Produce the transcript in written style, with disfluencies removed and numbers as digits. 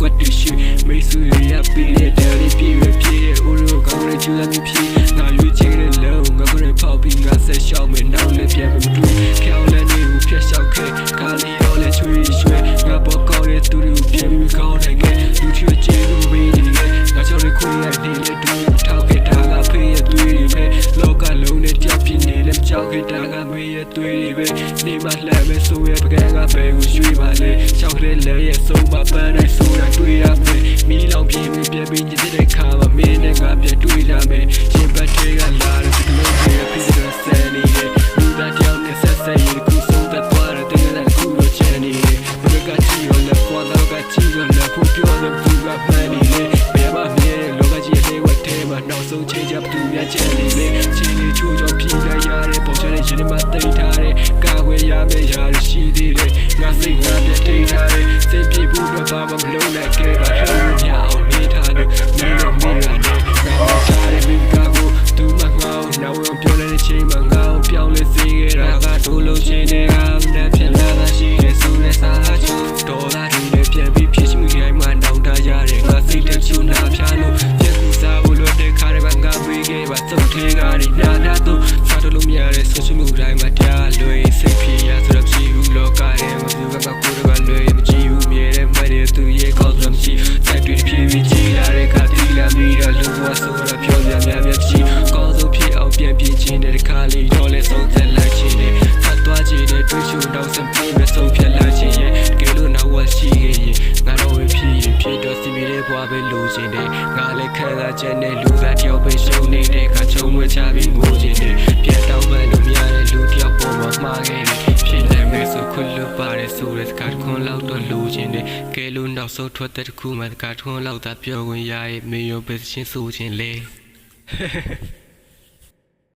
ကွက်တွေရှိမိတ်ဆွေရပြီးတဲ့တယ်လေးပြည့်ရပြည့်တဲ့ဦးတို့ကောင်းတဲ့ကျူလာမျိုးဖြစ်ငါရွေးချယ်တဲ့လုံးငါကိုယ်ဖောက်ပြီးငါဆက်ရှောက်မယ်နောက်လည်းပြန်မတွေ့ခေါင်းလည်းနေဦးဖြတ်လျှောက်ခဲ့ခါလီရောလည်းချွေရွှဲငါပေါ်ကောင်းတဲ့သူတို့ပြန်ပြီးကောင်းနိုင်ခဲ့လူချွေချေလို့ဝေးနေတယ်ငါချောင်းလေးခွေရတဲ့လေတူထောက်ခဲ့တာကဖေးရသွေးတွေပဲလောကလုံးနဲ့ကြောက်ပြင်းနေလဲကြောက်ခဲ့တာကမေးရသွေးတွေပဲနေမလှမ်းမဲ့ဆိုရပကံကပဲကိုရွှေ့ပါလေချောက်တဲ့လဲရဲ့ဆုံးမပန်းတိုင်းဆိုတာတွေ့ရမယ်မီးလောင်ပြင်းပြင်းပြီးနေတဲ့ခါမှာမင်းနဲ့ငါပြန်တွေ့ရမယ်ရှင်ပတ်တွေကလာတဲ့ဒီလိုတွေဖြစ်တဲ့ဆန်နေတယ်လူသားတယောက်နဲ့ဆက်ဆက်ရခုဆုံးသက်သွားတဲ့တဲ့လည်းခုလိုချန်နေတယ်ဘယ်ကချီရောလဲပွားတော့ကချီရောလဲဖို့ပြောတဲ့သူကမှန်နေတယ်ဘယ်မှာမြဲလောကကြီးရဲ့ဝတ်ထဲမှာနောက်ဆုံးချိန်ချပ်သူများချန်နေလေချင်းလေးချိုးချောပြလိုက်ရတဲ့ပေါ်ချတဲ့ရှင်မသိထားတဲ့ကာဝယ်ရမယ့်ရာရှိသေးတယ်ငါစိတ်ငါပြတ်ထိထားတဲ့စိတ်ပြေဖို့တော့ဘာမှမလုပ်နိုင်ခဲ့ပါဟဲ့လို့ရအောင်နေထားလို့မင်းတို့မင်းရတယ်ငါထားတဲ့မိကာကိုသူမငေါနောက်ဝင်ပြောတဲ့ချိန်မှာငါ့ကိုပြောင်းလဲစေခဲ့တာကတို့လုံးချင်းတွေကနဲ့ပြန်လာတာရှိတယ်ဆိုတဲ့စာချိုးတော်လာတွေနဲ့ပြန်ပြီးဖြစ်ရှိမှုတိုင်းမှာနောင်တရတယ်ငါစိတ်တချို့နာဖြာလို့ပြန်ကူစားဖို့လို့တဲ့ခါတွေကငါပြေးခဲ့ပါသုတ်သေးကနေနာနာတို့စားလို့မရတဲ့ဆွချမှုတိုင်းမှာတရားလွေစိတ်ပြေရဆိုတော့ကြည့်ဘူးလောကထဲမှာသူကကိုယ်ကလွေမကြည့်ဘူးမြဲတဲ့မရသူရဲ့ကောင်းစွာမရှိတိုက်တွေ့ပြေးပြီးကြည်လာတဲ့ခါတီလာပြီးတော့လူဝဆိုတော့ပြောပြများများကြည့်ကောင်းဆုံးဖြစ်အောင်ပြန်ပြင်းခြင်းတဲ့ခါလေးတော့လဲဆုံးသက်လိုက်ခြင်းနဲ့ဖတ်သွားခြင်းနဲ့တွေ့ချိုတော့စပင်းမဆုံးဖြတ်လိုက်ခြင်းရဲ့ကဲလို့နောက်ဝရှိခဲ့ရင်ငါတော့ဖြစ်ရင်ဖြစ်တော့စီမီတဲ့ဘွားပဲလိုချင်တယ်ငါလည်းခံစားချက်နဲ့လူသားတယောက်ပဲရှုံနေတဲ့ခါချုံမချပြီးငိုခြင်းနဲ့ပြန်တောင်းပန်လို့မရတဲ့လူတယောက်ပေါ်မှာမှားခဲ့တယ်ဖြစ်လည်းမဲဆိုခွလွတ်ပါတဲ့ဆိုတဲ့ကာထွန်းလောက်တော့လိုချင်တယ်ကဲလို့နောက်ဆုံးထွက်တဲ့တစ်ခုမှကာထွန်းလောက်သာပြောခွင့်ရရဲ့မင်းရောပဲရှင်းဆိုခြင်းလေ